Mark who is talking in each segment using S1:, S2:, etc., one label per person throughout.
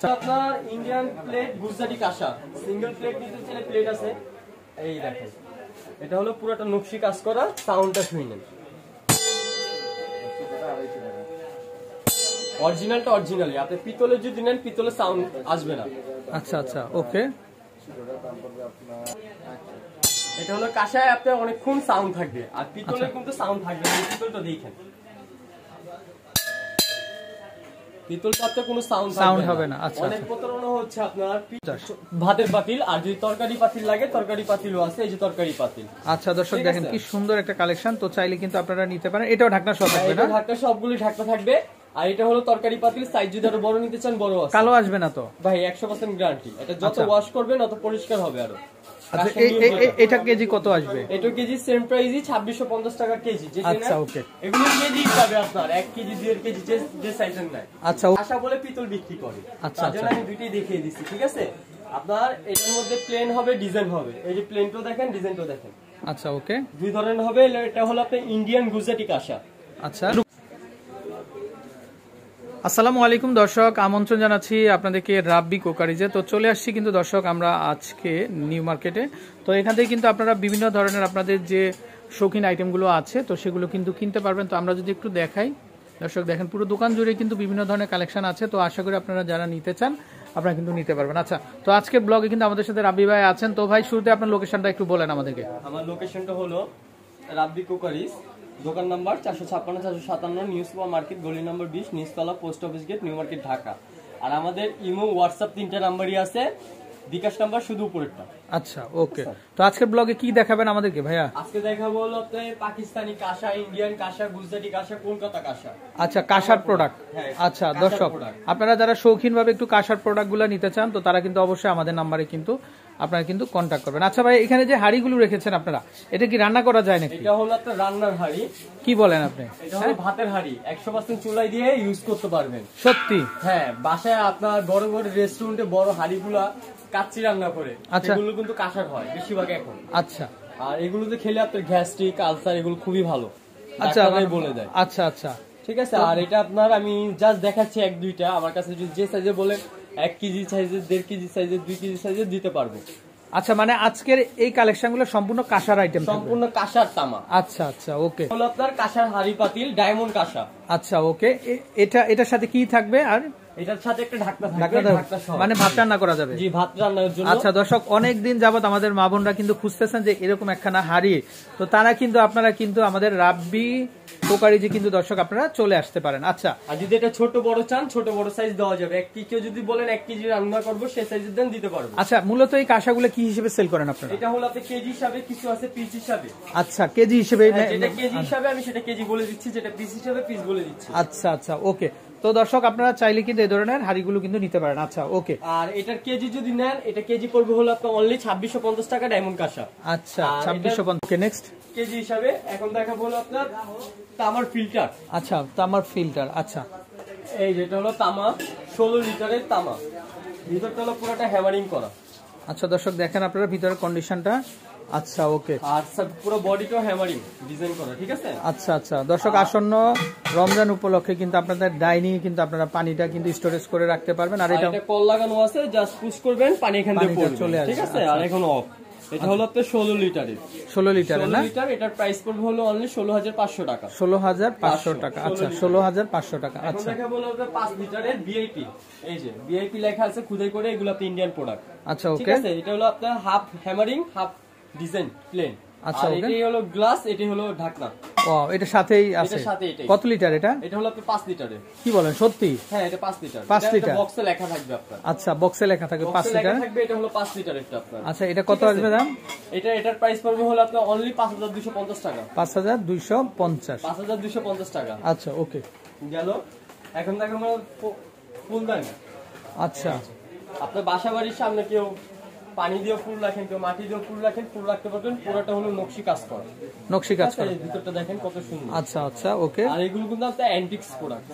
S1: আচ্ছা,
S2: আপনার Indian plate Gujarati কাঁসা সিঙ্গেল প্লেট নিতে চাইলে প্লেট আছে, এই দেখেন এটা হলো পুরোটা নকশি কাজ করা, সাউন্ডটা শুনে নেন। অরিজিনালটা অরিজিনালি, আপনি পিতলের যদি নেন পিতলের সাউন্ড আসবে না।
S1: আচ্ছা আচ্ছা, ওকে।
S2: এটা হলো কাঁসায় আপনার অনেকক্ষণ সাউন্ড থাকবে, আর পিতলের কিন্তু সাউন্ড থাকবে না। পিতলটা দেখেন, পিতলটাতে কোনো সাউন্ড হবে না।
S1: আচ্ছা,
S2: অনেক প্রতারণা হচ্ছে আপনার ভাতের পাতিল, আর যদি তরকারি পাতিল লাগে তরকারি পাতিলও আছে, এই যে তরকারি পাতিল।
S1: আচ্ছা দর্শক দেখেন কি সুন্দর একটা কালেকশন, তো চাইলে কিন্তু আপনারা নিতে পারেন। এটাও ঢাকনা সহ থাকবে না?
S2: ঢাকনা সবগুলি ঢাকনা থাকবে। আর এটা হলো তরকারি পাতিল, সাইজ যদি আরো বড় নিতে চান বড় আছে।
S1: কালো আসবে না তো
S2: ভাই? 100% গ্যারান্টি। এটা যত ওয়াশ করবেন তত পরিষ্কার হবে আরো।
S1: আচ্ছা, এটা কেজি কত আসবে?
S2: এটা কেজি সেম প্রাইসই 2650 টাকা কেজি।
S1: আচ্ছা, ওকে।
S2: এগুলো কেজি হিসাবে আপনার 1 কেজি 2 কেজি যে সাইজের নাই।
S1: আচ্ছা,
S2: আশা বলে পিতল বিক্রি করে।
S1: আচ্ছা
S2: তাহলে আমি দুইটাই দেখিয়ে দিচ্ছি, ঠিক আছে? আপনার এটার মধ্যে প্লেন হবে, ডিজাইন হবে। এই যে প্লেনটাও দেখেন, ডিজাইনটাও দেখেন।
S1: আচ্ছা, ওকে।
S2: দুই ধরনের হবে। এটা হলো আপনার ইন্ডিয়ান গুজরাটি কাঁসা।
S1: আচ্ছা, আসসালামু আলাইকুম দর্শক, আমন্ত্রণ জানাচ্ছি আপনাদেরকে রাব্বি কুকারিজে। তো চলে আসছি কিন্তু দর্শক আমরা আজকে নিউ মার্কেটে। তো এখান থেকে কিন্তু আপনারা বিভিন্ন ধরনের আপনাদের যে শৌখিন আইটেমগুলো আছে তো সেগুলো কিন্তু কিনতে পারবেন। তো আমরা যদি একটু দেখাই দর্শক, দেখেন পুরো দোকান জুড়ে কিন্তু বিভিন্ন ধরনের কালেকশন আছে। তো আশা করি আপনারা যারা নিতে চান আপনারা কিন্তু নিতে পারবেন। আচ্ছা, তো আজকের ব্লগে কিন্তু আমাদের সাথে রাব্বি ভাই আছেন। তো ভাই শুরুতে আপনার লোকেশনটা একটু বলেন আমাদেরকে।
S2: আমার লোকেশনটা হলো রাব্বি কুকারিজ, দোকান নাম্বার 456-457, নিউ সুপার মার্কেট, গলি নাম্বার 20, নিচতলা, post office gate, new market, Dhaka. আর আমাদের ইমো, হোয়াটসঅ্যাপ 3টা নাম্বারই আছে, বিকাশ নাম্বার শুধু উপরেরটা।
S1: আচ্ছা, ওকে। তো আজকের ব্লগে কি দেখাবেন আমাদেরকে ভাইয়া?
S2: আজকে দেখাবো হলো আপনার পাকিস্তানি কাঁসা, ইন্ডিয়ান কাঁসা, গুজরাটি কাঁসা, কলকাতা কাঁসা।
S1: আচ্ছা, কাঁসার প্রোডাক্ট। আচ্ছা দর্শক, আপনারা যারা শৌখিন ভাবে একটু কাঁসার প্রোডাক্টগুলো নিতে চান তো তারা কিন্তু অবশ্যই আমাদের নাম্বারে কিন্তু আপনারা কিন্তু কন্ট্যাক্ট করবেন। আচ্ছা ভাই, এখানে যে হাড়িগুলো রেখেছেন আপনারা, এটা কি রান্না করা যায় নাকি?
S2: এটা হলো আপনার রান্নার হাড়ি।
S1: কি বলেন আপনি?
S2: এটা হলো ভাতের হাড়ি, 100% চুলায় দিয়ে ইউজ করতে পারবেন।
S1: সত্যি?
S2: হ্যাঁ, বাসায় আপনার বড় বড় রেস্টুরেন্টে বড় হাড়িগুলা কাচ্চি রান্না করে, সেগুলো কিন্তু কাঁসার হয় বেশিরভাগ এখন।
S1: আচ্ছা,
S2: আর এগুলোতে খেলে আপনার গ্যাস্ট্রিক, আলসার এগুলো খুবই ভালো,
S1: আচ্ছা
S2: ডাক্তাররাই বলে দেয়।
S1: আচ্ছা আচ্ছা,
S2: ঠিক আছে। আর এটা আপনার আমি জাস্ট দেখাচ্ছি 1-2টা, আমার কাছে যে সাইজে বলে 1 কেজি সাইজের, 1.5 কেজি সাইজের, 2 কেজি সাইজের দিতে পারবো।
S1: আচ্ছা, মানে আজকের এই কালেকশনগুলো সম্পূর্ণ কাঁসার আইটেম,
S2: সম্পূর্ণ কাঁসার তামা।
S1: আচ্ছা আচ্ছা, ওকে।
S2: হলো আপনার কাঁসার হাড়ি পাতিল, ডায়মন্ড কাঁসা।
S1: আচ্ছা, ওকে। এটার সাথে কি থাকবে? আর
S2: এটার সাথে একটা ঢাকনা থাকবে,
S1: মানে ভাত রান্না করা যাবে?
S2: জি, ভাত রান্নার জন্য।
S1: আচ্ছা দর্শক, অনেক দিন যাবত আমাদের মা বোনরা কিন্তু খুঁজতেছেন যে এরকম একখানা হাড়ি, তো তারা কিন্তু আপনারা কিন্তু আমাদের রাব্বি কুকারিজে কিন্তু দর্শক আপনারা চলে আসতে পারেন। আচ্ছা,
S2: আর যদি এটা ছোট বড় চান, ছোট বড় সাইজ দেওয়া যাবে। কেউ যদি বলেন 1 কেজি রান্না করবো, সেই সাইজের দেন, দিতে পারবো।
S1: আচ্ছা, মূলত এই কাঁসাগুলো কি হিসেবে সেল করেন আপনারা?
S2: এটা হলো আপনি কেজি হিসাবে, কিছু আছে পিস হিসাবে।
S1: আচ্ছা, কেজি হিসেবে?
S2: যেটা কেজি হিসাবে আমি সেটা কেজি বলে দিচ্ছি, যেটা পিস হিসাবে পিস বলে দিচ্ছি।
S1: আচ্ছা আচ্ছা, ওকে। তো দর্শক আপনারা চাইলে কিন্তু এই ধরনের হাড়িগুলো কিন্তু নিতে পারেন। আচ্ছা, ওকে।
S2: আর এটার কেজি যদি নেন, এটা কেজি পড়বে হলো আপনার অনলি 2650 টাকা, ডায়মন্ড কাঁসা।
S1: আচ্ছা, 2650। ওকে, নেক্সট।
S2: কেজি হিসাবে এখন দেখাবো হলো আপনার তামার ফিল্টার।
S1: আচ্ছা, তামার ফিল্টার। আচ্ছা,
S2: এই যেটা হলো তামা, 16 লিটারের তামা, ভিতরটা হলো পুরোটা হ্যামারিং করা।
S1: আচ্ছা দর্শক দেখেন আপনারা ভিতরের কন্ডিশনটা। আচ্ছা, ওকে।
S2: আর পুরো বডিটাও হ্যামারিং ডিজাইন করা, ঠিক আছে?
S1: আচ্ছা আচ্ছা দর্শক, আসন্ন রমজান উপলক্ষে কিন্তু আপনাদের ডাইনিং কিন্তু আপনারা পানিটা কিন্তু স্টোরেজ করে রাখতে পারবেন। আর এটা
S2: কল লাগানো আছে, জাস্ট পুশ করবেন, পানি এখান থেকে পড়বে,
S1: চলে আসবে,
S2: ঠিক আছে? আর এখন অফ। এটা হলো আপনার 16 লিটারের।
S1: 16 লিটারের না?
S2: এটার প্রাইস পড়বে হলো অনলি 16500 টাকা।
S1: 16500 টাকা। আচ্ছা, 16500 টাকা। আচ্ছা,
S2: দেখা বলো আপনার 5 লিটারের ভিআইপি। এই যে ভিআইপি লেখা আছে খুদাই করে, এগুলো আপনার ইন্ডিয়ান প্রোডাক্ট।
S1: আচ্ছা, ওকে।
S2: ঠিক আছে। এটা হলো আপনার half hammering, half design plane.
S1: আচ্ছা, ওকে।
S2: এটাই হলো গ্লাস, এটাই হলো ঢাকনা।
S1: ও, এটা সাথেই আছে?
S2: এটার সাথে এটাই।
S1: কত লিটার এটা?
S2: এটা হলো আপনার 5 লিটারের।
S1: কি বলেন, সত্যি?
S2: হ্যাঁ, এটা 5 লিটার।
S1: 5 লিটার
S2: বক্সে লেখা থাকবে আপনার।
S1: আচ্ছা, বক্সে লেখা থাকবে 5 লিটার
S2: থাকবে। এটা হলো 5 লিটারেরটা আপনার।
S1: আচ্ছা, এটা কত আসবে দাম?
S2: এটার প্রাইস পড়বে হলো আপনার অনলি 5250 টাকা।
S1: 5250?
S2: 5250 টাকা।
S1: আচ্ছা, ওকে।
S2: গেল। এখন দেখো আমরা ফুলদানি।
S1: আচ্ছা,
S2: আপনার বাসা বাড়ির সামনে কেউ পানি দিয়ে ফুল রাখেন, কেউ মাটি দিয়ে ফুল রাখেন, ফুল রাখতে পারবেন। পুরোটা হলো নকশি কাজ করা।
S1: নকশি কাজ করা।
S2: এই ভিতরটা দেখেন কত সুন্দর।
S1: আচ্ছা আচ্ছা, ওকে।
S2: আর এগুলো কিন্তু আপনার অ্যান্টিক্স প্রোডাক্ট।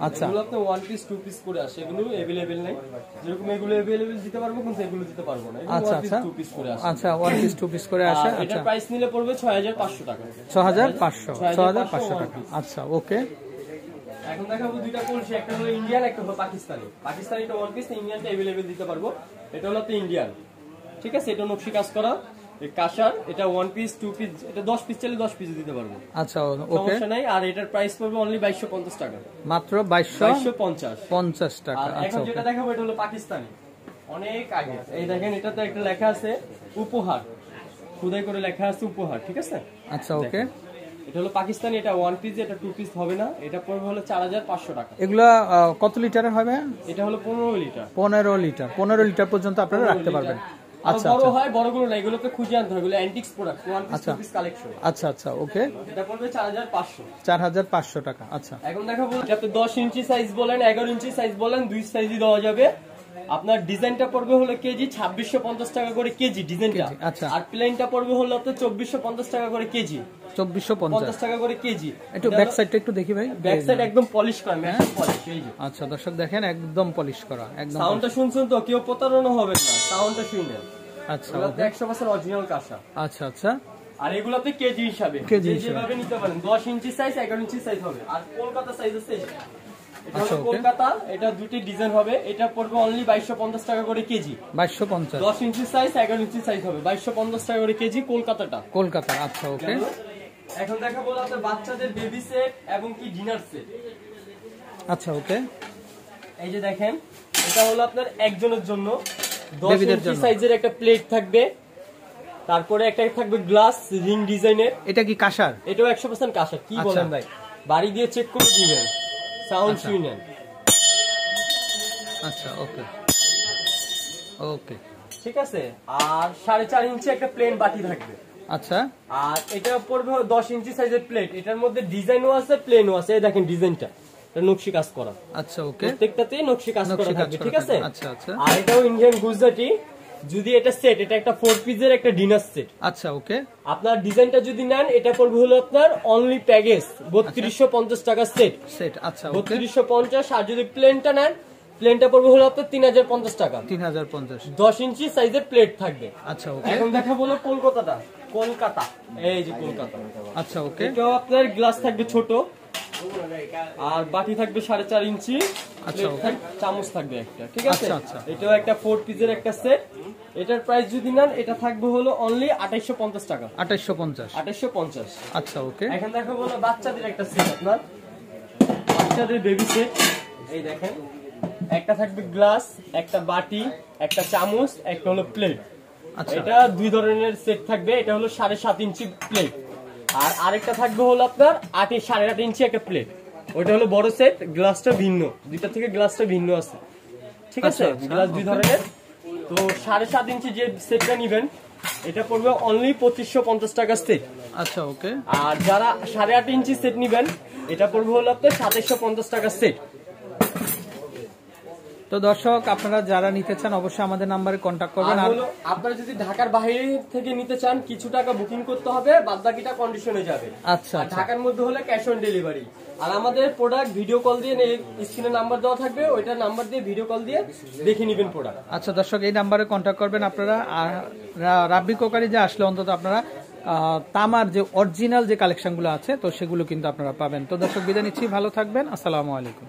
S1: আচ্ছা,
S2: এগুলো আপনার 1 পিস 2 পিস করে আসে, এগুলো अवेलेबल নাই। যেরকম এগুলো अवेलेबल দিতে পারবো, কিন্তু এগুলো দিতে পারবো না। এগুলো 1 পিস 2 পিস করে আসে।
S1: আচ্ছা, 1 পিস 2 পিস করে আসে।
S2: আচ্ছা, এটার প্রাইস নিলে পড়বে 6500 টাকা।
S1: 6500 টাকা। আচ্ছা, ওকে।
S2: এখন দেখাবো দুইটা কলসি, একটা হলো ইন্ডিয়ান, একটা হলো পাকিস্তানি। পাকিস্তানিটা ওয়ান পিস, ইন্ডিয়ানটা अवेलेबल দিতে পারবো। এটা হলো তো ইন্ডিয়ান, ঠিক আছে। এটা নকশি কাজ করা, এই কাশার। এটা ওয়ান পিস, টু পিস, এটা 10 পিস চাইলে 10 পিস দিতে পারবো।
S1: আচ্ছা ওকে,
S2: সমস্যা নাই। আর এটার প্রাইস পড়বে অনলি 2250 টাকা,
S1: মাত্র 2250 টাকা।
S2: আর
S1: আচ্ছা
S2: এখন যেটা দেখাবো এটা হলো পাকিস্তানি, অনেক আগে। এই দেখেন, এটাতে একটা লেখা আছে উপহার, খোদাই করে লেখা আছে উপহার, ঠিক আছে।
S1: আচ্ছা ওকে,
S2: এটা হলো পাকিস্তানি, এটা ওয়ান পিস, এটা টু পিস হবে না। এটা পড়বে হলো 4500 টাকা।
S1: এগুলা কত লিটারের হবে?
S2: এটা হলো 15 লিটার।
S1: 15 লিটার পর্যন্ত আপনারা রাখতে পারবেন। আচ্ছা
S2: বড় হয়, বড়গুলো না, এগুলোতে খুঁজে আনতে হয়, এগুলো antiques product, one piece, two piece collection.
S1: আচ্ছা আচ্ছা ওকে,
S2: এটা পড়বে 4500।
S1: 4500 টাকা। আচ্ছা,
S2: এখন দেখাবো যাতে 10 ইঞ্চি সাইজ বলেন, 11 ইঞ্চি সাইজ বলেন, দুই সাইজই দেওয়া যাবে। আপনার ডিজাইনটা পড়বে হলো কেজি 2650 টাকা করে কেজি ডিজাইনটা।
S1: আচ্ছা,
S2: আর প্লেনটা পড়বে হলো তো 2450 টাকা করে কেজি,
S1: 2450
S2: টাকা করে কেজি।
S1: একটু ব্যাক সাইডটা একটু দেখি ভাই।
S2: ব্যাক সাইড একদম পলিশ করা, ম্যাট পলিশ, এই যে।
S1: আচ্ছা দর্শক দেখেন, একদম পলিশ করা, একদম।
S2: সাউন্ডটা শুনছেন তো, কেউ প্রতারণা হবে না, সাউন্ডটা শুনেন।
S1: আচ্ছা
S2: এগুলোতে 100% অরিজিনাল কাঁসা।
S1: আচ্ছা আচ্ছা,
S2: আর এগুলোতে কেজি হিসাবে,
S1: কেজি হিসাবে
S2: যেভাবে নিতে পারেন। 10 ইঞ্চি সাইজ, 11 ইঞ্চি সাইজ হবে। আর কলকাতা সাইজ আছে, এটা
S1: আচ্ছা,
S2: হলো
S1: ওকে।
S2: কলকাতা, এটা দুটি ডিজাইন হবে। এটা পড়বে অনলি 2250 টাকা করে কেজি।
S1: 2250।
S2: 10 ইঞ্চি সাইজ, 11 ইঞ্চি সাইজ হবে 2250 টাকা করে কেজি কলকাতাটা।
S1: কলকাতা, আচ্ছা ওকে।
S2: এখন দেখাবো আপনাদের বাচ্চাদের বেবি সেট এবং কি ডিনার সেট।
S1: আচ্ছা ওকে,
S2: এই যে দেখেন, এটা হলো আপনার একজনের জন্য 10
S1: বেবিদের
S2: ইঞ্চি
S1: জন্য।
S2: সাইজের একটা প্লেট থাকবে, তারপরে একটা থাকবে গ্লাস রিং ডিজাইনের।
S1: এটা কি কাঁসার?
S2: এটাও 100% কাঁসা। কি
S1: আচ্ছা।
S2: বলেন ভাই, বাড়ি দিয়ে চেক করে দিবেন, সাউন্ড
S1: আচ্ছা।
S2: শুনেন।
S1: আচ্ছা ওকে ওকে,
S2: ঠিক আছে। আর 4.5 ইঞ্চি একটা প্লেন বাটি থাকবে।
S1: আচ্ছা,
S2: আর এটা পড়বে 10 ইঞ্চি সাইজের প্লেট। এটার মধ্যে ডিজাইনও আছে, প্লেনও আছে। এই দেখেন ডিজাইনটা, এটা নকশি কাজ করা।
S1: আচ্ছা ওকে,
S2: প্রত্যেকটাতে নকশি কাজ করা থাকবে, ঠিক আছে।
S1: আচ্ছা আচ্ছা,
S2: আর এটাও ইন্ডিয়ান গুজরাটি। যদি এটা সেট, এটা একটা 4 পিসের একটা ডিনার সেট।
S1: আচ্ছা ওকে।
S2: আপনার ডিজাইনটা যদি নেন, এটা পড়বে হলো আপনার অনলি প্যাকেজ 3250 টাকা সেট।
S1: সেট, আচ্ছা ওকে।
S2: 3250। আর যদি প্লেনটা নেন, প্লেনটা পড়বে হলো আপনার 3050 টাকা।
S1: 3050।
S2: 10 ইঞ্চি সাইজের প্লেট থাকবে।
S1: আচ্ছা ওকে।
S2: এখন দেখা বলো কলকাতাটা, কলকাতা, এই যে কলকাতা।
S1: আচ্ছা ওকে,
S2: এটাও আপনার গ্লাস থাকবে ছোট, আর বাটি থাকবে 4.5 ইঞ্চি।
S1: আচ্ছা, ওকে।
S2: চামচ থাকবে একটা, ঠিক আছে।
S1: আচ্ছা, আচ্ছা।
S2: এটাও একটা 4 পিসের একটা সেট। এটার প্রাইস যদি নেন, এটা থাকবে হলো অনলি 2850 টাকা।
S1: 2850।
S2: 2850।
S1: আচ্ছা ওকে,
S2: এখন দেখো বলো বাচ্চাদের একটা সেট, আপনার বাচ্চাদের বেবি সেট। এই দেখেন, একটা থাকবে গ্লাস, একটা বাটি, একটা চামচ, একটা হলো প্লেট।
S1: আচ্ছা,
S2: এটা দুই ধরনের সেট থাকবে। এটা হলো 7.5 ইঞ্চি প্লেট, আর আরেকটা থাকবে হলো আপনার 8.5 ইঞ্চি একটা প্লেট। ওইটা হলো বড় সেট, গ্লাসটা ভিন্ন, দুইটা থেকে গ্লাসটা ভিন্ন আছে, ঠিক আছে।
S1: আচ্ছা,
S2: গ্লাস দুই
S1: ওকে।
S2: ধরনের। তো 7.5 ইঞ্চি যে সেটটা নিবেন, এটা পড়বে অনলি 2550 টাকা সেট।
S1: আচ্ছা ওকে।
S2: আর যারা 8.5 ইঞ্চি সেট নিবেন, এটা পড়বে হলো আপনার 2750 টাকা সেট।
S1: তো দর্শক, আপনারা যারা নিতে চান অবশ্যই আমাদের নাম্বারে কন্ট্যাক্ট করবেন।
S2: আর
S1: আর
S2: হলো আপনারা যদি ঢাকার বাইরে থেকে নিতে চান, কিছু টাকা বুকিং করতে হবে, বাদ বাকিটা কন্ডিশনে যাবে।
S1: আচ্ছা
S2: আর
S1: আচ্ছা,
S2: ঢাকার মধ্যে হলে ক্যাশ অন ডেলিভারি। আর আমাদের প্রোডাক্ট ভিডিও কল দিয়ে, স্ক্রিনে নাম্বার দেওয়া থাকবে, ওইটা নাম্বার দিয়ে ভিডিও কল দিয়ে দেখে নেবেন প্রোডাক্ট।
S1: আচ্ছা দর্শক, এই নাম্বারে কন্ট্যাক্ট করবেন আপনারা। আর রাব্বি কোকারি যে আসলে অন্তত আপনারা তামার যে অরিজিনাল যে কালেকশনগুলো আছে, তো সেগুলো কিন্তু আপনারা পাবেন। তো দর্শক, বিদায় নিচ্ছি, ভালো থাকবেন, আসসালামু আলাইকুম।